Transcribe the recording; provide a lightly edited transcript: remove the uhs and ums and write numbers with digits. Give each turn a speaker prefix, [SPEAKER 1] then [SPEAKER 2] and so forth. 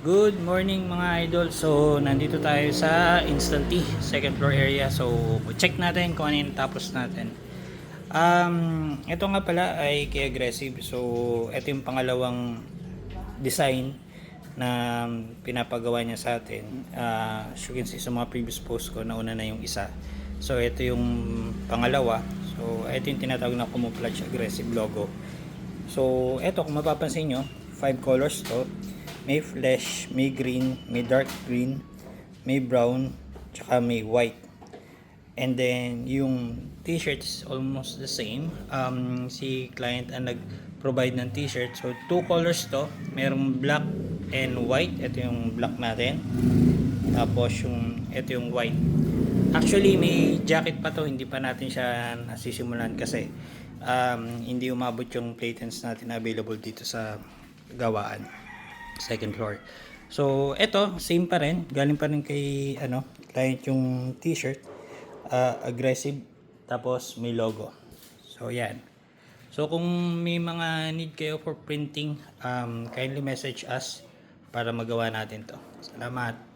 [SPEAKER 1] Good morning mga idol. So, nandito tayo sa Instant Tea, second floor area. So, check natin kung ano yung tapos natin. Ito nga pala ay kay Aggressive. So, ito yung pangalawang design na pinapagawa niya sa atin. As you can see sa mga previous post ko, nauna na yung isa. So, ito yung pangalawa. So, ito yung tinatawag na camouflage aggressive logo. So, ito kung mapapansin nyo, 5 colors to. May flesh, may green, may dark green, may brown, tsaka may white. And then, yung t-shirt is almost the same. Si client ang nag-provide ng t-shirt. So, 2 colors to. Merong black and white. Ito yung black natin. Tapos, ito yung white. Actually, may jacket pa to. Hindi pa natin siya nasisimulan kasi hindi umabot yung platens natin na available dito sa gawaan. Second floor. So, eto, same pa rin. Galing pa rin kay, client yung t-shirt. Aggressive. Tapos, may logo. So, yan. So, kung may mga need kayo for printing, kindly message us para magawa natin to. Salamat.